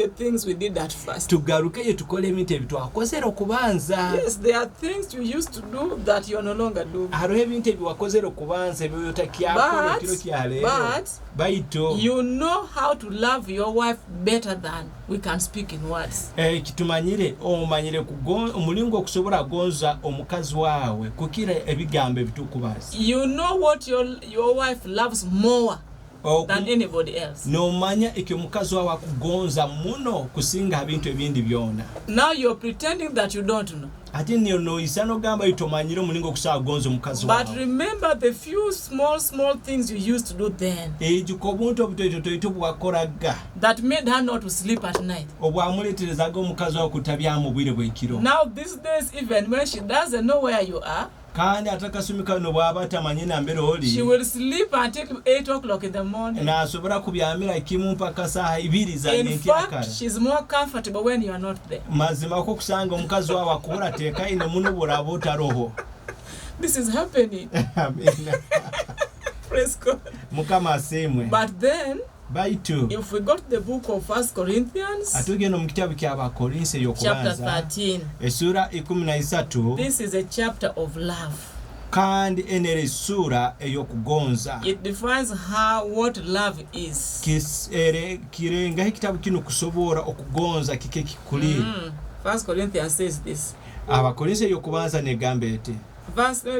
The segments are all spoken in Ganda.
the things we did at first. tugaruke ye tukole ebintu ebitwakozera okubanza. Yes, there are things you used to do that you are no longer doing. hariho ebintu ebiwakozera okubanza ebyotakyakola kiro kyaleero. Baito You know how to love your wife better than we can speak in words. kitumanyire omanyire omulingo okusobola gonza omukazi waawe kukira ebigambo ebitukubaza. You know what your wife loves more than anybody else. Nomanya ekyo omukazi waawe akugonza muno kusinga ebintu ebindi byona. Now you're pretending that you don't know. ate noyisa nogamba itomanyire omulingo okusobola gonza omukazi waawe. But remember the few small things you used to do then. Ejuka obuntu obutoitotoito bwakoraga. That made her not to sleep at night. obwamuleeterezaga omukazi waawe kutabyamu bwire bwekiro. Now these days, even when she doesn't know where you are, kandi atakasumika no bwaba tamanyi nambere oli. She will sleep until 8 o'clock in the morning. Na asobora kubyamira kimu mpaka saa 2 za In nyenkya kara. fact, she's more comfortable when you are not there. Mazima ko kusanga omukazi waawe akubura teeka ine muno burabo taroho. This is happening. Amen. Praise God. Mukama asemwe. But then, Baitu. if we go to the book of 1 Corinthians, atugenda mu kitabu ky'Abakorinse chapter yokubanza 13, essura 13. this is a chapter of love. kandi enere essura ey'okugonza. It defines what love is. kirengaho ekitabu kino kusobola okugonza kike kikuli. 1 Corinthians says this. Abakorinse yokubanza negamba eti. We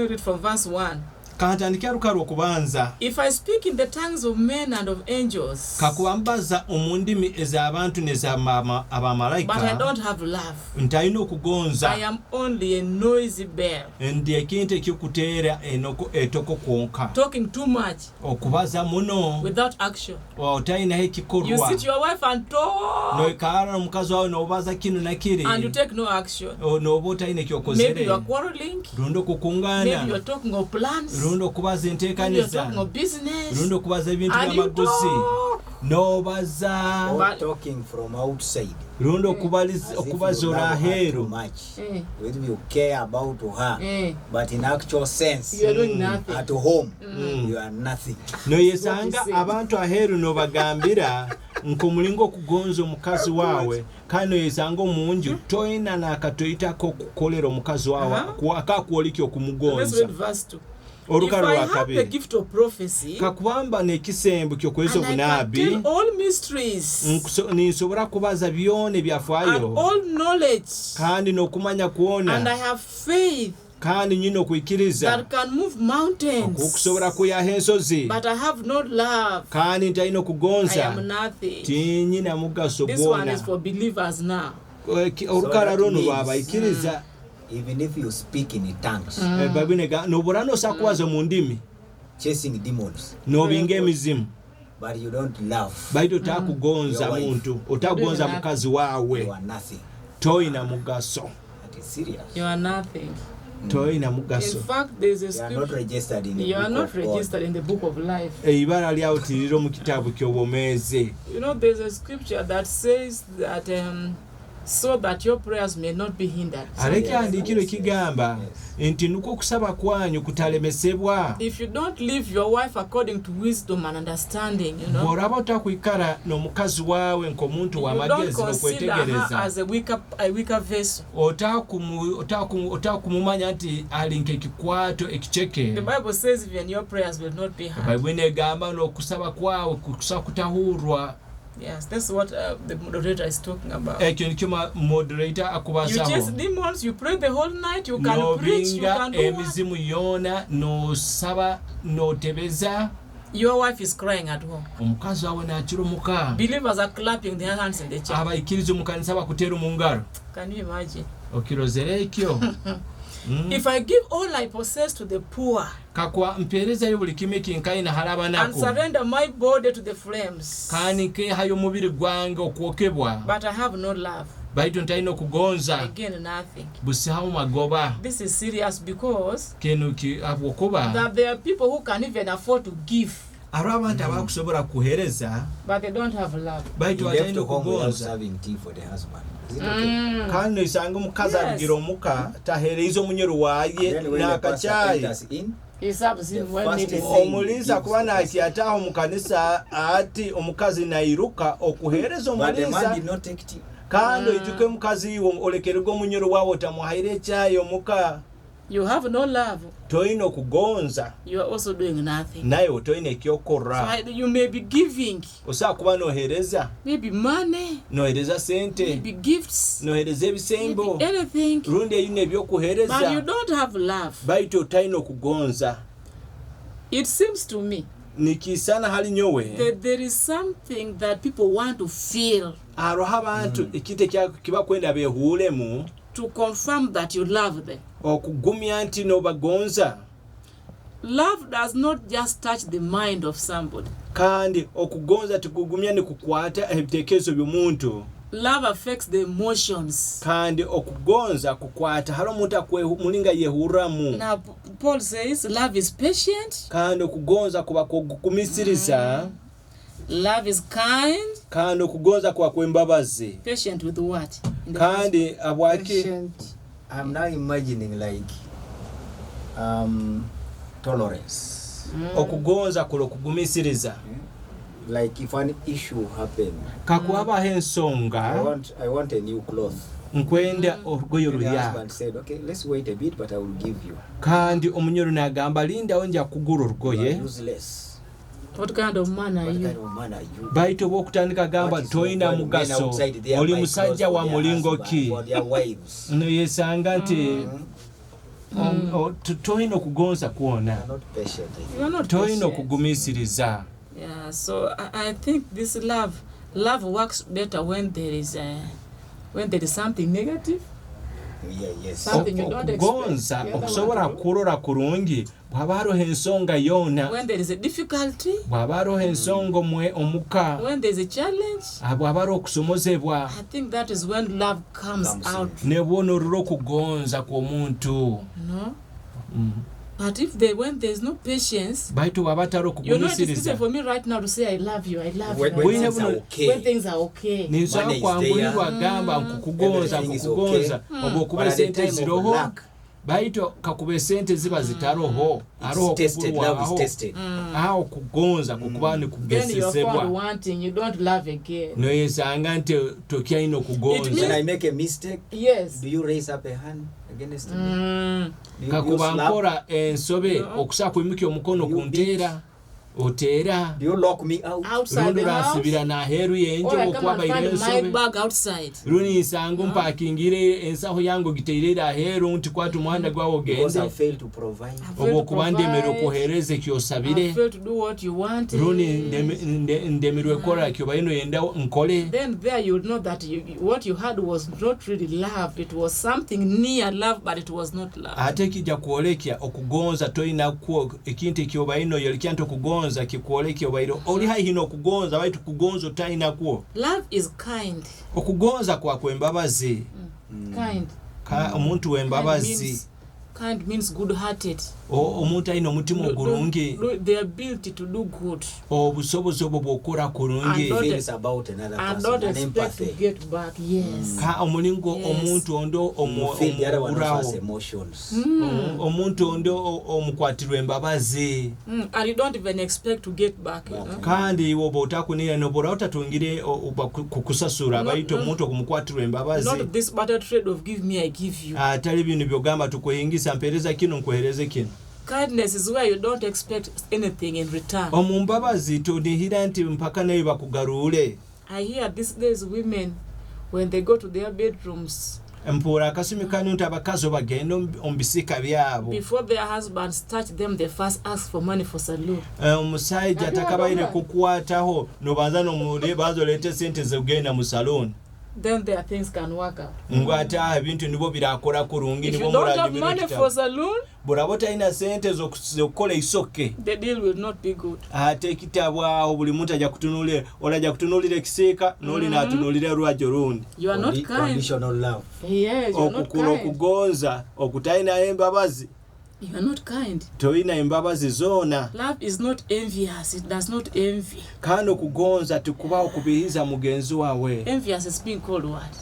read from verse 1. Kantandikira lukalu okubanza. If I speak in the tongues of men and of angels, kakuwambaza omundimi ez'abantu n'ez'abamalayika, but I don't have love, ntalina okugonza, I am only a noisy bell. ndi ekintu ekikuteera etoko kwonka. Talking too much okubaza muno without action. otalinaho You ekikolwa. sit your wife and talk, noikaala n'omukazi waawe n'obaza kino na kiri, and you take no action. n'oba otalina Maybe ekyokozere. you are quarreling, lundi maybe you okukungaana, are talking of plans, lundi okubaza maybe you are enteekaniza, talking of business, lundi okubaza ebintu and you by'amaguzi, talk. n'obaza, Or talking from outside. lundi As if okubaza you love her too olaheeru. much. Eh. With you care about her. Eh. But in actual sense, You are doing nothing. at home, you are nothing. noyesanga abantu aheeru n'obagambira nk'omulingo okugonza omukazi waawe, kandi noyesanga omunju toyina n'akatoyitako okukolera omukazi waawe akakuoliki Let's okumugonza. read verse 2. If Olukalu I have the lwakabiri. gift of prophecy, kakubamba n'ekisembo ky'okweza and I can obunaabi, tell all mysteries ninsobola kubaza byona and ebyafaayo, all knowledge, kandi n'okumanya and I kwona, have faith kandi nyina okwikiriza that can move mountains, okusobola kuyaha ensozi, but I have not love, kandi ntalina I okugonza, am nothing. tinyina mugaso This one gwona. is for believers now. Olukala lwono means- lwabayikiriza. Even if you speak in tongues, babinega nobula nosa kubaza mu ndimi chasing demons, nobinga emizimu, but you don't love, baitu otakugonza Your wife. muntu, otagonza mukazi waawe, you are nothing. toyina mugaso, That is serious. You are nothing. toyina mugaso. In fact, there is a You are not scripture. registered in the You are book not of God. registered in the book of life. Eibala lyawutirira mu kitabu ky'obwomeezi. You know, there's a scripture that says that so that your prayers may not be hindered. Alekyandiikiro kigamba nti nuko okusaba kwanyu kutalemesebwa. If you don't live your wife according to wisdom and understanding, bw'olaba otakwikala n'omukazi waawe nk'omuntu you don't w'amagezi consider her n'okwetegereza, as a weaker vessel. otakumumanya nti ali nk'ekikwato ekiceke. The Bible says even your prayers will not be heard. Bayibuli egamba n'okusaba kwawe kusa kutahuurwa. Yes, that's what the moderator is talking about. Ekyo nikyo moderator You akubazaho. chase demons, you pray the whole night, you can preach, you N'obinga can do what? emizimu yoona n'osaba n'otebeza, Your wife is crying at home. omukazi wawe n'akirumuka. Believers are clapping their hands in the church. Abayikiriza mu kanisa bakuteera mu ngalo. Can you imagine? Okirozera ekyo. If I give all I possess to the poor Kakwa mpeerezayo buli kimu kinkaina and halabanako. surrender my body to the flames, Kandi nkeehayo omubiri gwange okwokebwa, but I have no love, baitu ntalina I okugonza, gain nothing. busihamu magoba. This is serious because Kino habwokuba that there are people who can even afford to give, hariho abantu abakusobola kuheereza but they don't have love. baitu You left batalina home without okugonza. serving tea for the husband. Is it okay? Kandi noisanga omukazi Yes. arugira omuka taheereza omunyoro waaye Then when the pastor n'akacaayi. enters in, He serves him The when first needed. thing- omulinzi akuba nakyataho mu kanisa ati omukazi nairuka okuheereza But the man omulinzi did not take tea. kandi oituke mukazi wo olekererwe omunyoro waawe otamuhaire ekyayi omuka You have no love. toyina okugonza You are also doing nothing. naye toyina ekyokukorra So you may be giving, osobola kuba noheereza maybe money, noheereza sente maybe gifts, noheereza ebisembo maybe anything, rundi eyina but you ebyokuheereza don't have love. baitu otalina okugonza It seems to me nikiisana hali nyowe that there is something that people want to feel hariho abantu ekite kibakwenda behuulemu to confirm that you love them. okugumya nti nobagonza Love does not just touch the mind of somebody. kandi okugonza tikugumya nikukwata ebitekerezo by'omuntu Love affects the emotions. kandi okugonza kukwata hari omuntu mulinga yehuuramu Now, Paul says love is patient, kandi okugonza kuba kugumisiriza love is kind, kandi okugonza kuba kw'embabazi patient with what? In the kandi abwaki I'm now imagining like tolerance. okugonza kula okugumisiriza Like if an issue happened, kakubaho ensonga I want a new cloth. nkwenda olugoye And the oluyaka husband said, okay, let's wait a bit, but I will give you. kandi omunyoro n'agamba lindawo nja kugula You olugoye are useless. What kind of man are What you? kind of man are you? baita oba okutandika gamba What is toyina your point? Men mugaso outside there oli buy musajja clothes wa for their mulingo husband, ki for their wives. noyesanga nti toyina okugonza kwona They are not patient. I think. You are not toyina patient. okugumisiriza Yeah, so I think this love works better when there is something negative. Yeah, yes. Something you don't expect. okugonza The other one okusobola to do. kurora kurungi bw'aba hariho ensonga yoona When there is a difficulty, bw'aba hariho ensonga omuka when there is a challenge, bw'aba hariho okusomozebwa I think that is when love comes Comes out. ne bwona orora okugonza kw'omuntu No? But when there is no patience, baitu bw'aba atari you know, it is easy okugumisiriza for me right now to say I love you, I love When, you. when I things love are you. okay, When things are okay. ninsobola Money is kwangulirwa there. gamba nkukugonza Everything is nkukugonza okay. oba okuba But at the esente time of ziroho lack, baitu kakuba esente ziba zitaroho hariho it's tested. Love is okubulwaho tested. aho okugonza kukuba Then you are found nikugesesebwa wanting, you don't love again. noyesanga nti tokyalina When okugonza I make a mistake, Yes. do you raise up a hand against me? Mm. Do you kakuba slap? nkora ensobe No. okusobola kwimukya omukono You ku nteera oteera Do you lock me out? Outside rundi the house. lwansibira n'aheeru yenje Or I come and okwabaire find my ensobe bag outside. rundi nsanga mpakingire ensaho yange ogiteirire aheeru nti kwata omuhanda gwawe Because I ogende failed to provide. I've oba failed to okuba ndemerwe provide. okuheereza I've ekyosabire failed to do what you want. rundi ndemerwe kukola kyoba ino yenda nkole Then there you know that what you had was not really love. It was something near love, but it was not love. ate kijja kwolekya okugonza toyinakwo ekintu ekyoba ino yolikya nti okugonza kikwolekya obaire oli haihina okugonza baitu kugonza otalinakwo Love is kind. okugonza kwakwembabazi Kind. omuntu w'embabazi Kind means good-hearted. omuntu alina omutima ogulungi The ability to do good obusobozi obwo bw'okola kulungi And Feels about another and person. not And expect to empathy. get back. Yes. omulingo Yes. omuntu ondo You feel the other one also has omugurawo emotions. omuntu ondo omukwatirwa embabazi And you don't even expect to get back. You know? kandi iwe oba otakunira nobola otatungire kukusasura bayita omuntu okumukwatirwa embabazi Not this barter trade of give me, I give you. atali bino byogamba tukuyingisa mpeereza kino nkuheereze kino Kindness is where you don't expect anything in return. omumbabazi tonihira nti mpaka nayo bakugaruule I hear these days women, when they go to their bedrooms, mpuura akasumi kanu nti abakazi bagenda omu bisika byabo before their husbands touch them, they first ask for money for salute. omusajja takabaire kukwataho nobanza nomulebaza oleete sente zogenda mu saloni Then their things can work out. ngo ate ebintu nibo birakola kurungi If nibo you don't have muragimira money ekitabo for saloon, bulaba talina sente zokukola isoke the deal will not be good. ate ekitabo awo buli muntu ajja kutunulira olajja kutunulira ekisiika n'oli naatunulira olwajjo lundi You are not kind. Conditional love. Yes, you are not okukula kind. okugonza okutalinayo embabazi You are not kind. tolina embabazi zoona Love is not envious. It does not envy. kandi okugonza tikubawo kubihiza mugenzi wawe Envious is being called what?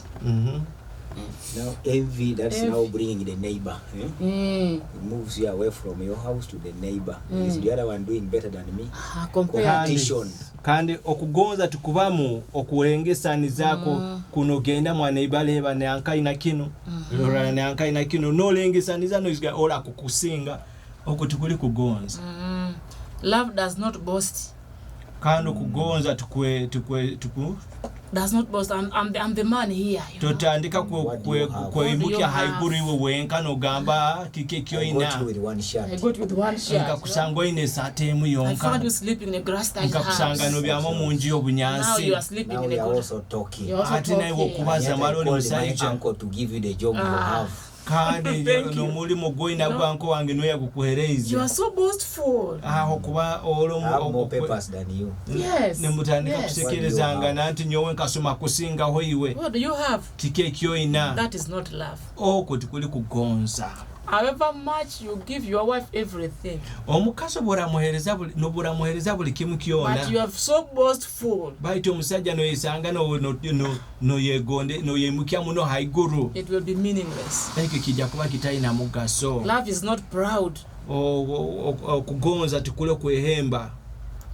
Now envy, that's now bringing the neighbor. It moves you away from your house to the neighbor. Is the other one doing better than me? Competition. Kandi okugonza tukubamu okulengesanizaako kuno genda mwaneibale ne ankaina kino lora ne ankaina kino no lengesaniza no isga ola kukusinga okutukuli kugonza. Love does not boast. Kandi okugonza tukwe Does not boast. I'm the man here. Totandika kweimukia haiguru iwe wenka no gamba kike kyo ina. I got you with one shot. Nkakusanga ine satemu yonka. I found you sleeping in a grass type house. Nkakusanga no byamo munji obunyansi. Now you are sleeping in a good. Also talking. Ati na iwo kubaza maloni musaija. Uncle to give you the job you have. Kandi no mulimo goina gwanko wange no yakukuhereza. You are so boastful. Kuba olomu more papers than you. Yes. Ne mutandika kusekerezanga nanti nyowe nkasoma kusinga hoiwe. What do you have? Kike kyo ina. That is not love. Kutikuli kugonza. However much you give your wife everything. Omukaso boramuhereza buli kimu kyona. But you are so boastful. Baito omusajja no yesanga no yegonde no yemukya muno haiguru. It will be meaningless. Kijja kuba kitalina mugaso. Love is not proud. Kugonza tukule kwehemba.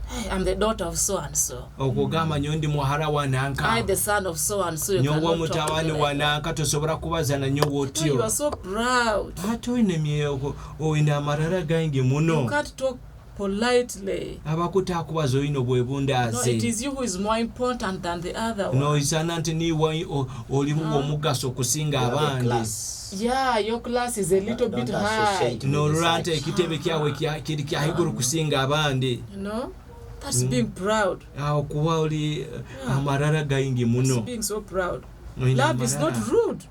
Hey, I'm the daughter of so and so. Okugamba nyondi muhara wananka. I the son of so and so. Nyowo mutawani wananka tosobola kubaza na nyowo otyo. You are so proud. Hato ine myeko ina amarara gange muno. You can't talk politely. Abakuta kubazo ino bwebundaze. No, it is you who is more important than the other one. No, isana nti ni olimu omugaso kusinga abandi. Yeah, your class is a little bit high. No, rante kitebe kyawe kiri kya higuru kusinga abandi. You know? That's being proud. Kuba oli amarara gaingi muno. That's being so proud. Love is not rude.